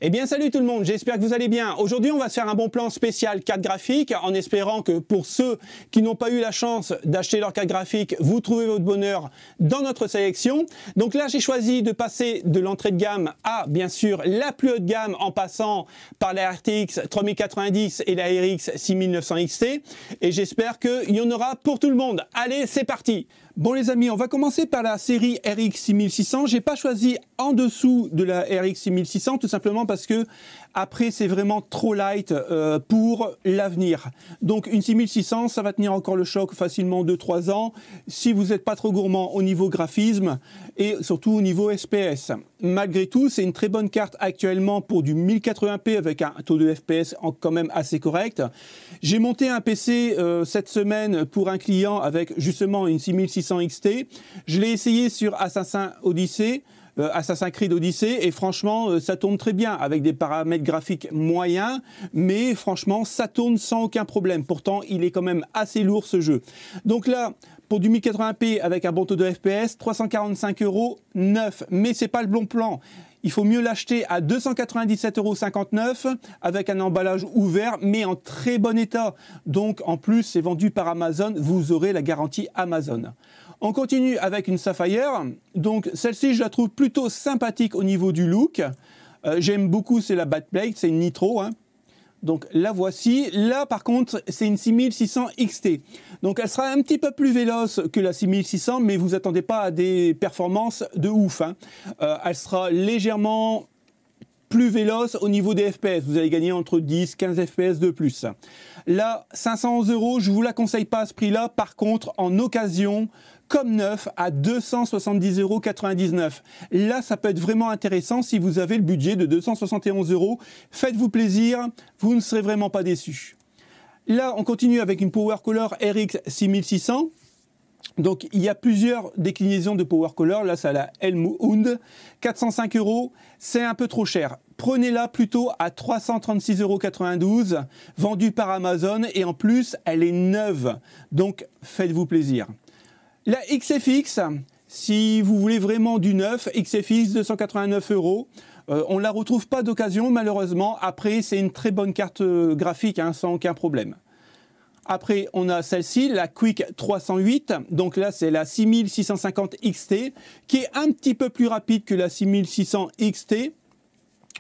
Eh bien salut tout le monde, j'espère que vous allez bien. Aujourd'hui on va se faire un bon plan spécial carte graphique en espérant que pour ceux qui n'ont pas eu la chance d'acheter leur carte graphique, vous trouvez votre bonheur dans notre sélection. Donc là j'ai choisi de passer de l'entrée de gamme à bien sûr la plus haute gamme en passant par la RTX 3090 et la RX 6900 XT et j'espère qu'il y en aura pour tout le monde. Allez c'est parti. Bon les amis, on va commencer par la série RX 6600. J'ai pas choisi en dessous de la RX 6600 tout simplement parce que après c'est vraiment trop light pour l'avenir. Donc une 6600, ça va tenir encore le choc facilement 2-3 ans si vous n'êtes pas trop gourmand au niveau graphisme et surtout au niveau FPS. Malgré tout, c'est une très bonne carte actuellement pour du 1080p avec un taux de FPS quand même assez correct. J'ai monté un PC cette semaine pour un client avec justement une 6600 XT. Je l'ai essayé sur Assassin's Creed Odyssey et franchement ça tourne très bien avec des paramètres graphiques moyens mais franchement ça tourne sans aucun problème. Pourtant il est quand même assez lourd ce jeu. Donc là pour du 1080p avec un bon taux de FPS, 345 € neuf, mais c'est pas le bon plan. Il faut mieux l'acheter à 297,59 € avec un emballage ouvert mais en très bon état. Donc en plus c'est vendu par Amazon, vous aurez la garantie Amazon. On continue avec une Sapphire. Donc celle-ci je la trouve plutôt sympathique au niveau du look. J'aime beaucoup, c'est la backplate, c'est une Nitro. Donc la voici. Là par contre c'est une 6600 XT. Donc elle sera un petit peu plus véloce que la 6600 mais vous attendez pas à des performances de ouf. Elle sera légèrement plus véloce au niveau des FPS. Vous allez gagner entre 10-15 FPS de plus. Là 511 €, je vous la conseille pas à ce prix là. Par contre en occasion comme neuf à 270,99 €. Là, ça peut être vraiment intéressant si vous avez le budget de 271 €. Faites-vous plaisir, vous ne serez vraiment pas déçus. Là, on continue avec une Power Color RX 6600. Donc, il y a plusieurs déclinaisons de Power Color. Là, c'est la Helmut, 405 €. C'est un peu trop cher. Prenez-la plutôt à 336,92 €, vendue par Amazon. Et en plus, elle est neuve. Donc, faites-vous plaisir. La XFX, si vous voulez vraiment du neuf, XFX 289 €. On ne la retrouve pas d'occasion malheureusement. Après, c'est une très bonne carte graphique sans aucun problème. Après, on a celle-ci, la Quick 308. Donc là, c'est la 6650 XT qui est un petit peu plus rapide que la 6600 XT.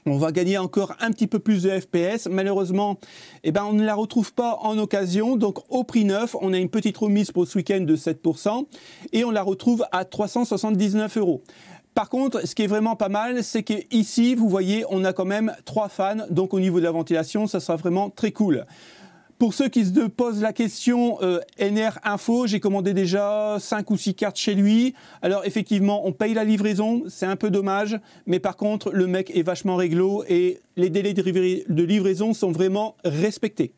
On va gagner encore un petit peu plus de FPS. Malheureusement, on ne la retrouve pas en occasion. Donc, au prix neuf, on a une petite remise pour ce week-end de 7%. Et on la retrouve à 379 €. Par contre, ce qui est vraiment pas mal, c'est qu'ici, vous voyez, on a quand même 3 fans. Donc, au niveau de la ventilation, ça sera vraiment très cool. Pour ceux qui se posent la question, NR Info, j'ai commandé déjà 5 ou 6 cartes chez lui. Alors effectivement, on paye la livraison, c'est un peu dommage. Mais par contre, le mec est vachement réglo et les délais de livraison sont vraiment respectés.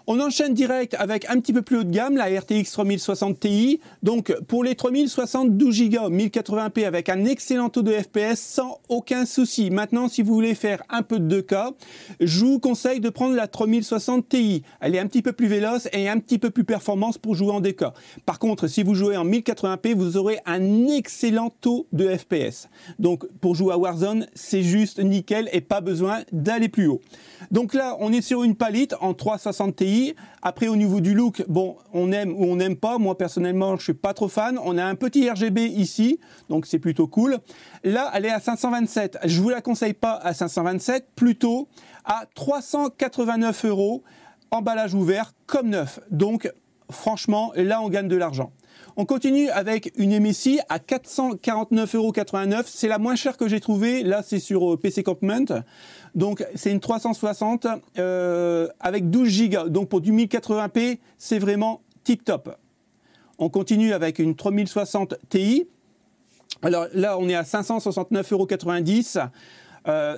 On enchaîne direct avec un petit peu plus haut de gamme, la RTX 3060 Ti. Donc pour les 3060 12 Go 1080p avec un excellent taux de FPS sans aucun souci. Maintenant, si vous voulez faire un peu de 2K, je vous conseille de prendre la 3060 Ti. Elle est un petit peu plus véloce et un petit peu plus performante pour jouer en 2K. Par contre, si vous jouez en 1080p, vous aurez un excellent taux de FPS. Donc pour jouer à Warzone, c'est juste nickel et pas besoin d'aller plus haut. Donc là, on est sur une palette en 360 Ti. Après au niveau du look, bon, on aime ou on n'aime pas. Moi personnellement, je suis pas trop fan. On a un petit RGB ici, donc c'est plutôt cool. Là, elle est à 527. Je vous la conseille pas à 527, plutôt à 389 €, emballage ouvert comme neuf. Donc franchement, là on gagne de l'argent. On continue avec une MSI à 449,89 €. C'est la moins chère que j'ai trouvée. Là, c'est sur PC Campment. Donc, c'est une 360 avec 12 Go. Donc, pour du 1080p, c'est vraiment tip top. On continue avec une 3060 Ti. Alors là, on est à 569,90 €.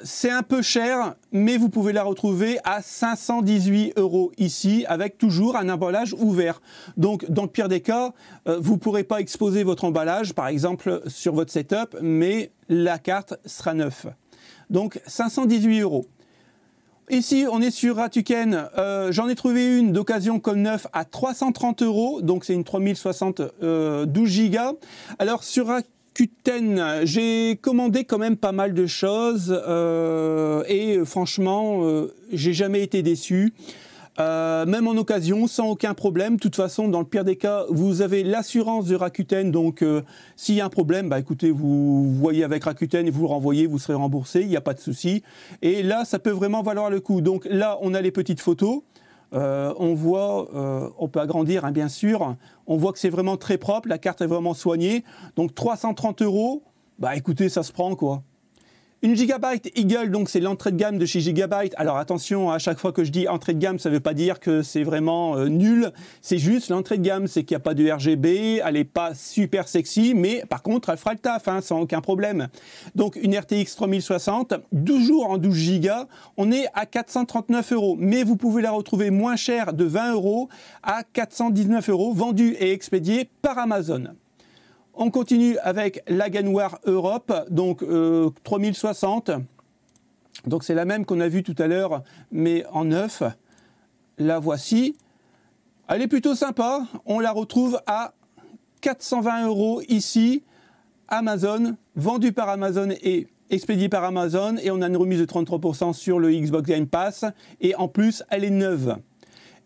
C'est un peu cher, mais vous pouvez la retrouver à 518 € ici, avec toujours un emballage ouvert. Donc, dans le pire des cas, vous ne pourrez pas exposer votre emballage, par exemple, sur votre setup, mais la carte sera neuve. Donc, 518 €. Ici, on est sur Rakuten. J'en ai trouvé une d'occasion comme neuf à 330 €. Donc, c'est une 3060 12 Go. Alors, sur Rakuten, j'ai commandé quand même pas mal de choses et franchement, j'ai jamais été déçu. Même en occasion, sans aucun problème. De toute façon, dans le pire des cas, vous avez l'assurance de Rakuten. Donc, s'il y a un problème, bah écoutez, vous voyez avec Rakuten et vous le renvoyez, vous serez remboursé. Il n'y a pas de souci. Et là, ça peut vraiment valoir le coup. Donc là, on a les petites photos. On voit, on peut agrandir, hein, bien sûr. On voit que c'est vraiment très propre. La carte est vraiment soignée. Donc 330 €. Bah écoutez, ça se prend quoi. Une Gigabyte Eagle, donc c'est l'entrée de gamme de chez Gigabyte. Alors attention, à chaque fois que je dis entrée de gamme, ça ne veut pas dire que c'est vraiment nul. C'est juste l'entrée de gamme, c'est qu'il n'y a pas de RGB, elle n'est pas super sexy, mais par contre, elle fera le taf, hein, sans aucun problème. Donc une RTX 3060, toujours en 12 Go, on est à 439 €. Mais vous pouvez la retrouver moins chère de 20 € à 419 €, vendue et expédiée par Amazon. On continue avec l'Alienware Europe, donc 3060. Donc c'est la même qu'on a vue tout à l'heure, mais en neuf. La voici. Elle est plutôt sympa. On la retrouve à 420 € ici, Amazon, vendue par Amazon et expédiée par Amazon. Et on a une remise de 33% sur le Xbox Game Pass. Et en plus, elle est neuve.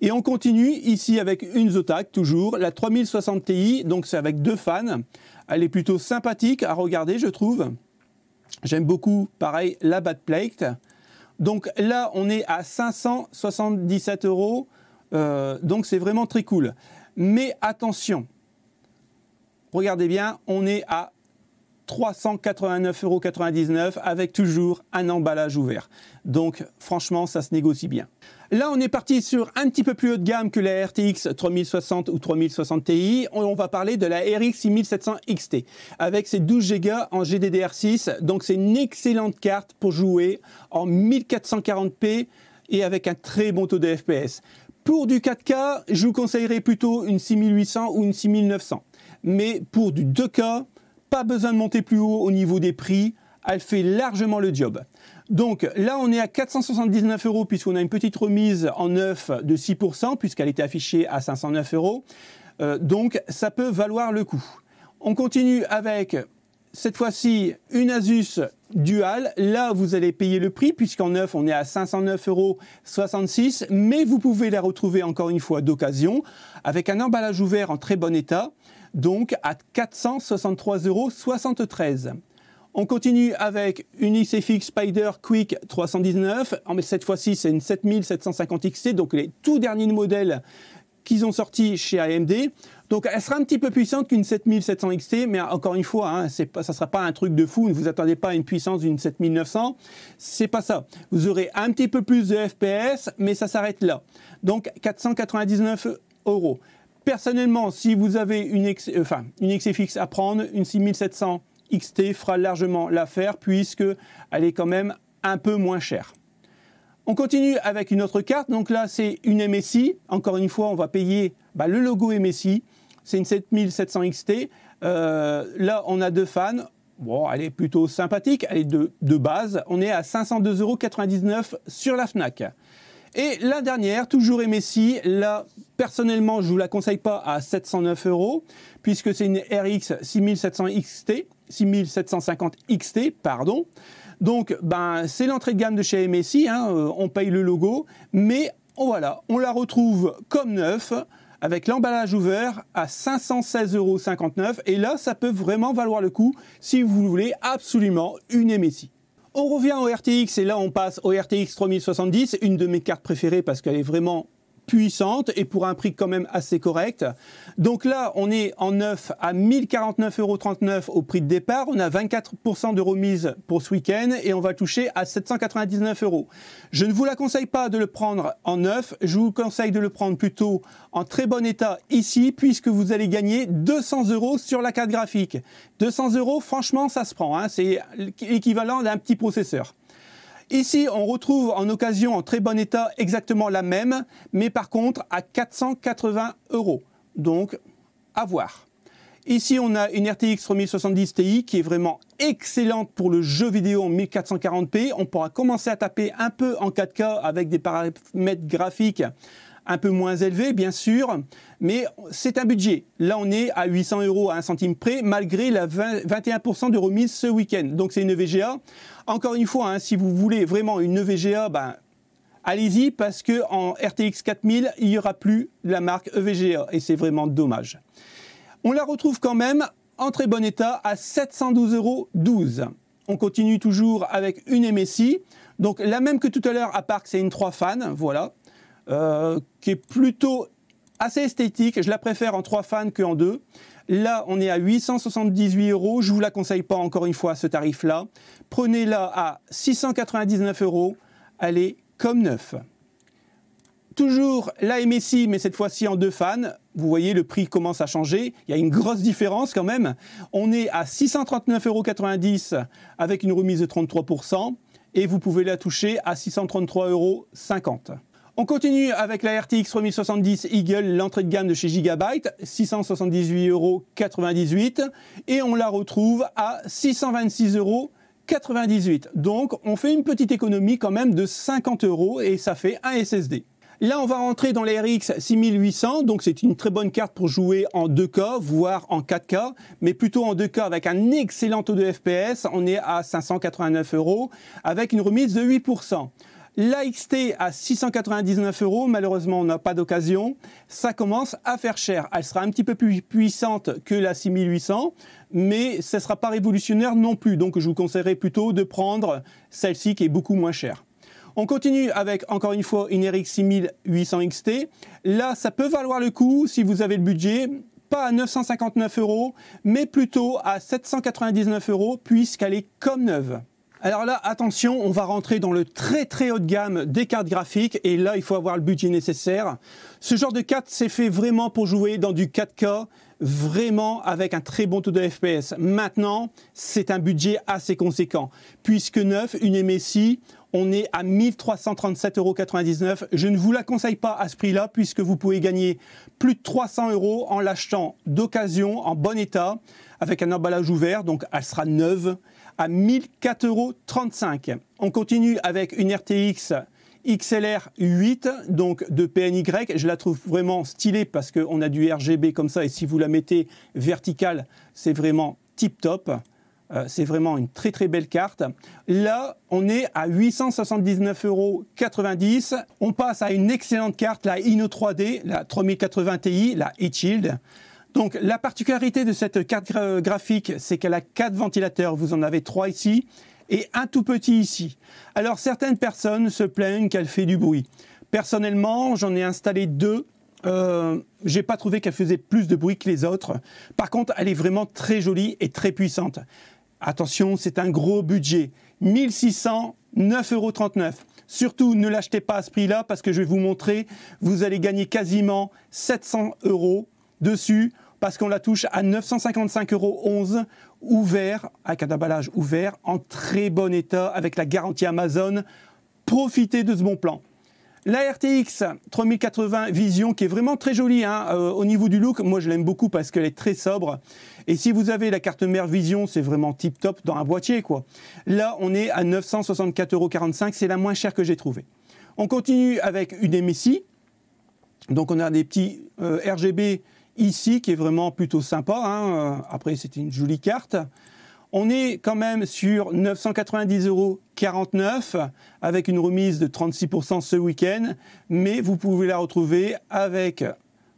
Et on continue ici avec une Zotac, toujours, la 3060 Ti, donc c'est avec deux fans. Elle est plutôt sympathique à regarder, je trouve. J'aime beaucoup, pareil, la backplate. Donc là, on est à 577 €, donc c'est vraiment très cool. Mais attention, regardez bien, on est à 389,99 € avec toujours un emballage ouvert. Donc franchement, ça se négocie bien. Là, on est parti sur un petit peu plus haut de gamme que la RTX 3060 ou 3060 Ti. On va parler de la RX 6700 XT avec ses 12 Go en GDDR6. Donc c'est une excellente carte pour jouer en 1440p et avec un très bon taux de FPS. Pour du 4K, je vous conseillerais plutôt une 6800 ou une 6900. Mais pour du 2K, pas besoin de monter plus haut au niveau des prix, elle fait largement le job. Donc là, on est à 479 € puisqu'on a une petite remise en neuf de 6% puisqu'elle était affichée à 509 €. Donc ça peut valoir le coup. On continue avec cette fois-ci une Asus Dual. Là, vous allez payer le prix puisqu'en neuf, on est à 509,66 €. Mais vous pouvez la retrouver encore une fois d'occasion avec un emballage ouvert en très bon état. Donc à 463,73 €. On continue avec une XFX Spider Quick 319. Mais cette fois-ci, c'est une 7750 XT, donc les tout derniers modèles qu'ils ont sortis chez AMD. Donc elle sera un petit peu puissante qu'une 7700 XT, mais encore une fois, hein, ça ne sera pas un truc de fou. Ne vous attendez pas à une puissance d'une 7900. C'est pas ça. Vous aurez un petit peu plus de FPS, mais ça s'arrête là. Donc 499 €. Personnellement, si vous avez une XFX à prendre, une 6700 XT fera largement l'affaire puisque elle est quand même un peu moins chère. On continue avec une autre carte. Donc là, c'est une MSI. Encore une fois, on va payer le logo MSI. C'est une 7700 XT. Là, on a deux fans. Bon, elle est plutôt sympathique. Elle est de base. On est à 502,99 € sur la Fnac. Et la dernière, toujours MSI, là, personnellement, je ne vous la conseille pas à 709 €, puisque c'est une RX 6750 XT, pardon. Donc, c'est l'entrée de gamme de chez MSI, hein, on paye le logo, mais voilà, on la retrouve comme neuf, avec l'emballage ouvert à 516,59 €, et là, ça peut vraiment valoir le coup si vous voulez absolument une MSI. On revient au RTX et là on passe au RTX 3070, une de mes cartes préférées parce qu'elle est vraiment puissante et pour un prix quand même assez correct. Donc là on est en neuf à 1049,39 € au prix de départ, on a 24% de remise pour ce week-end et on va toucher à 799 €. Je ne vous la conseille pas de le prendre en neuf, je vous conseille de le prendre plutôt en très bon état ici puisque vous allez gagner 200 € sur la carte graphique. 200 €, franchement ça se prend, hein, c'est l'équivalent d'un petit processeur. Ici, on retrouve en occasion, en très bon état, exactement la même, mais par contre à 480 €. Donc, à voir. Ici, on a une RTX 3070 Ti qui est vraiment excellente pour le jeu vidéo en 1440p. On pourra commencer à taper un peu en 4K avec des paramètres graphiques un peu moins élevé, bien sûr, mais c'est un budget. Là, on est à 800 € à 1 centime près, malgré la 21% de remise ce week-end. Donc, c'est une EVGA. Encore une fois, hein, si vous voulez vraiment une EVGA, allez-y, parce qu'en RTX 4000, il n'y aura plus la marque EVGA, et c'est vraiment dommage. On la retrouve quand même en très bon état à 712,12 €. On continue toujours avec une MSI, donc la même que tout à l'heure, à part que c'est une 3 fans, voilà, qui est plutôt assez esthétique. Je la préfère en 3 fans qu'en 2. Là, on est à 878 €. Je ne vous la conseille pas encore une fois à ce tarif-là. Prenez-la à 699 €. Elle est comme neuf. Toujours la MSI, mais cette fois-ci en 2 fans. Vous voyez, le prix commence à changer. Il y a une grosse différence quand même. On est à 639,90 € avec une remise de 33%. Et vous pouvez la toucher à 633,50 €. On continue avec la RTX 3070 Eagle, l'entrée de gamme de chez Gigabyte, 678,98 €. Et on la retrouve à 626,98 €. Donc, on fait une petite économie quand même de 50 € et ça fait un SSD. Là, on va rentrer dans la RX 6800, donc c'est une très bonne carte pour jouer en 2K, voire en 4K, mais plutôt en 2K avec un excellent taux de FPS. On est à 589 € avec une remise de 8%. L'AXT à 699 €, malheureusement on n'a pas d'occasion, ça commence à faire cher. Elle sera un petit peu plus puissante que la 6800, mais ce ne sera pas révolutionnaire non plus, donc je vous conseillerais plutôt de prendre celle-ci qui est beaucoup moins chère. On continue avec, encore une fois, une RX 6800 XT. Là, ça peut valoir le coup si vous avez le budget, pas à 959 €, mais plutôt à 799 € puisqu'elle est comme neuve. Alors là, attention, on va rentrer dans le très haut de gamme des cartes graphiques et là, il faut avoir le budget nécessaire. Ce genre de carte, c'est fait vraiment pour jouer dans du 4K, vraiment avec un très bon taux de FPS. Maintenant, c'est un budget assez conséquent puisque neuf, une MSI, on est à 1337,99 €. Je ne vous la conseille pas à ce prix-là puisque vous pouvez gagner plus de 300 € en l'achetant d'occasion, en bon état, avec un emballage ouvert, donc elle sera neuve, à 1004,35 €. On continue avec une RTX XLR 8, donc de PNY. Je la trouve vraiment stylée parce qu'on a du RGB comme ça et si vous la mettez verticale, c'est vraiment tip top. C'est vraiment une très belle carte. Là, on est à 879,90 €. On passe à une excellente carte, la Inno3D, la 3080 Ti, la Heatshield. Donc, la particularité de cette carte graphique, c'est qu'elle a 4 ventilateurs. Vous en avez 3 ici et un tout petit ici. Alors, certaines personnes se plaignent qu'elle fait du bruit. Personnellement, j'en ai installé 2. J'ai pas trouvé qu'elle faisait plus de bruit que les autres. Par contre, elle est vraiment très jolie et très puissante. Attention, c'est un gros budget. 1609,39 €. Surtout, ne l'achetez pas à ce prix-là parce que je vais vous montrer, vous allez gagner quasiment 700 € dessus parce qu'on la touche à 955,11 € ouvert, avec un emballage ouvert, en très bon état, avec la garantie Amazon. Profitez de ce bon plan. La RTX 3080 Vision qui est vraiment très jolie au niveau du look, moi je l'aime beaucoup parce qu'elle est très sobre et si vous avez la carte mère Vision c'est vraiment tip top dans un boîtier quoi. Là on est à 964,45 €, c'est la moins chère que j'ai trouvée. On continue avec une MSI, donc on a des petits RGB ici qui est vraiment plutôt sympa, après c'est une jolie carte. On est quand même sur 990,49 € avec une remise de 36% ce week-end, mais vous pouvez la retrouver avec,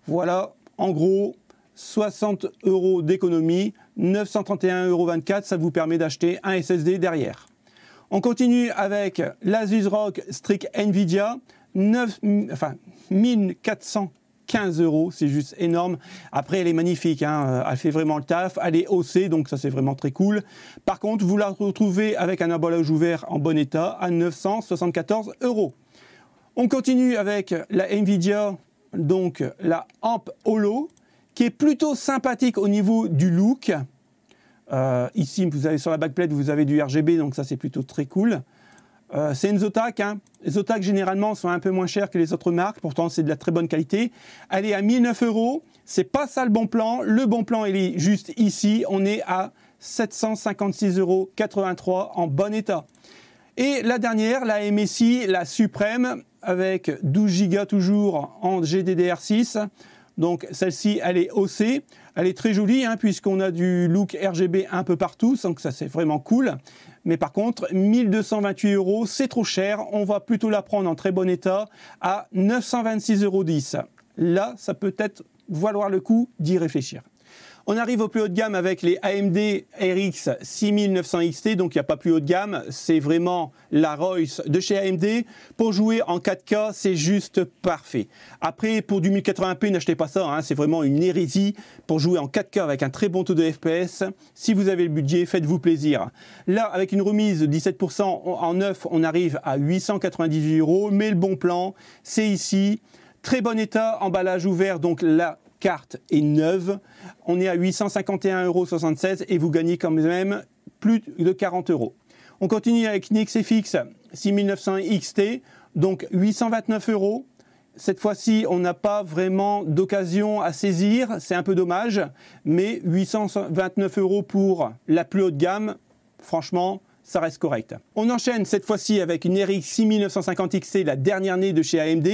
voilà, en gros, 60 € d'économie, 931,24 €, ça vous permet d'acheter un SSD derrière. On continue avec l'Asus ROG Strix Nvidia, 1415 €, c'est juste énorme. Après, elle est magnifique, elle fait vraiment le taf, elle est haussée, donc ça c'est vraiment très cool. Par contre, vous la retrouvez avec un emballage ouvert en bon état à 974 €. On continue avec la Nvidia, donc la Amp Holo, qui est plutôt sympathique au niveau du look. Ici, vous avez sur la backplate, vous avez du RGB, donc ça c'est plutôt très cool. C'est une Zotac. Les Zotac généralement sont un peu moins chères que les autres marques, pourtant c'est de la très bonne qualité. Elle est à 1009 €, c'est pas ça le bon plan. Le bon plan il est juste ici, on est à 756,83 € en bon état. Et la dernière, la MSI, la suprême, avec 12 Go toujours en GDDR6. Donc celle-ci, elle est OC. Elle est très jolie, hein, puisqu'on a du look RGB un peu partout, donc ça c'est vraiment cool. Mais par contre, 1228 €, c'est trop cher. On va plutôt la prendre en très bon état à 926,10 €. Là, ça peut être valoir le coup d'y réfléchir. On arrive au plus haut de gamme avec les AMD RX 6900 XT, donc il n'y a pas plus haut de gamme, c'est vraiment la Royce de chez AMD. Pour jouer en 4K, c'est juste parfait. Après, pour du 1080p, n'achetez pas ça, hein, c'est vraiment une hérésie. Pour jouer en 4K avec un très bon taux de FPS, si vous avez le budget, faites-vous plaisir. Là, avec une remise de 17% en neuf, on arrive à 898 €, mais le bon plan, c'est ici. Très bon état, emballage ouvert, donc la carte est neuve. On est à 851,76 € et vous gagnez quand même plus de 40 €. On continue avec une XFX 6900 XT, donc 829 €. Cette fois-ci, on n'a pas vraiment d'occasion à saisir, c'est un peu dommage, mais 829 € pour la plus haute gamme, franchement, ça reste correct. On enchaîne cette fois-ci avec une RX 6950 XT, la dernière née de chez AMD,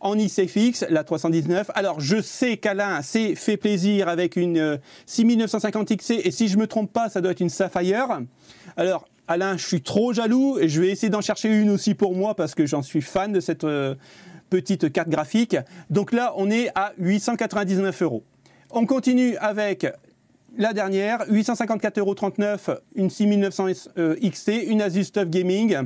en XFX, la 319. Alors, je sais qu'Alain s'est fait plaisir avec une 6950 XT, et si je ne me trompe pas, ça doit être une Sapphire. Alors, Alain, je suis trop jaloux, et je vais essayer d'en chercher une aussi pour moi, parce que j'en suis fan de cette petite carte graphique. Donc là, on est à 899 €. On continue avec la dernière, 854,39 €, une 6900 XT, une Asus TUF Gaming.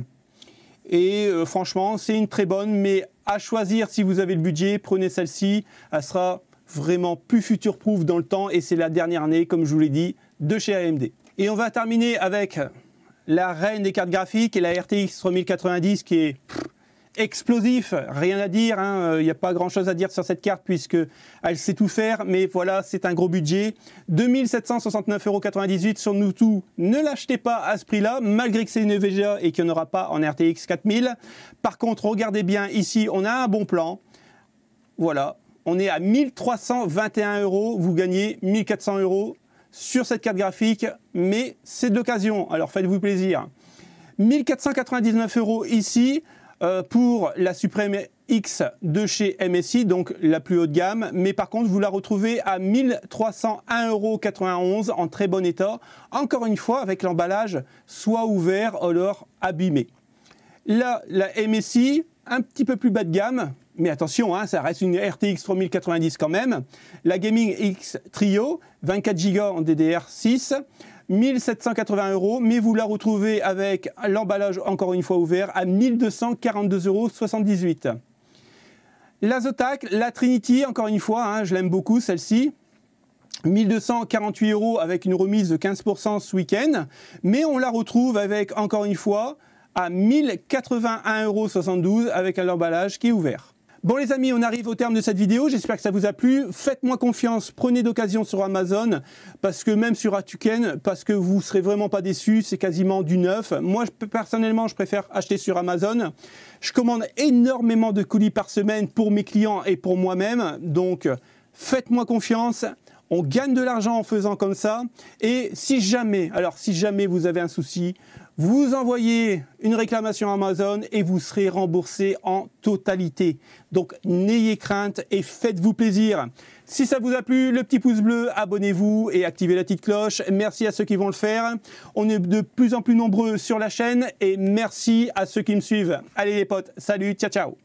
Et franchement, c'est une très bonne, mais à choisir si vous avez le budget, prenez celle-ci. Elle sera vraiment plus future-proof dans le temps et c'est la dernière année, comme je vous l'ai dit, de chez AMD. Et on va terminer avec la reine des cartes graphiques et la RTX 3090 qui est explosif, rien à dire, il n'y a pas grand chose à dire sur cette carte puisque elle sait tout faire, mais voilà, c'est un gros budget. 2769,98 € sur nous tout, ne l'achetez pas à ce prix-là, malgré que c'est une VGA et qu'il n'y en aura pas en RTX 4000. Par contre, regardez bien ici, on a un bon plan, voilà, on est à 1321 €, vous gagnez 1400 € sur cette carte graphique, mais c'est de l'occasion, alors faites-vous plaisir. 1499 € ici, pour la Supreme X de chez MSI, donc la plus haute gamme, mais par contre vous la retrouvez à 1301,91 € en très bon état, encore une fois avec l'emballage soit ouvert alors abîmé. Là, la MSI, un petit peu plus bas de gamme, mais attention, ça reste une RTX 3090 quand même. La Gaming X Trio, 24 Go en DDR6, 1780 €, mais vous la retrouvez avec l'emballage encore une fois ouvert à 1242,78 €. La Zotac, la Trinity, encore une fois, je l'aime beaucoup celle-ci. 1248 € avec une remise de 15% ce week-end, mais on la retrouve avec, encore une fois, à 1081,72 € avec un emballage qui est ouvert. Bon les amis, on arrive au terme de cette vidéo, j'espère que ça vous a plu. Faites-moi confiance, prenez d'occasion sur Amazon, parce que même sur Rakuten, parce que vous ne serez vraiment pas déçus, c'est quasiment du neuf. Moi, personnellement, je préfère acheter sur Amazon. Je commande énormément de colis par semaine pour mes clients et pour moi-même, donc faites-moi confiance. On gagne de l'argent en faisant comme ça. Et si jamais, vous avez un souci, vous envoyez une réclamation à Amazon et vous serez remboursé en totalité. Donc n'ayez crainte et faites-vous plaisir. Si ça vous a plu, le petit pouce bleu, abonnez-vous et activez la petite cloche. Merci à ceux qui vont le faire. On est de plus en plus nombreux sur la chaîne et merci à ceux qui me suivent. Allez les potes, salut, ciao ciao.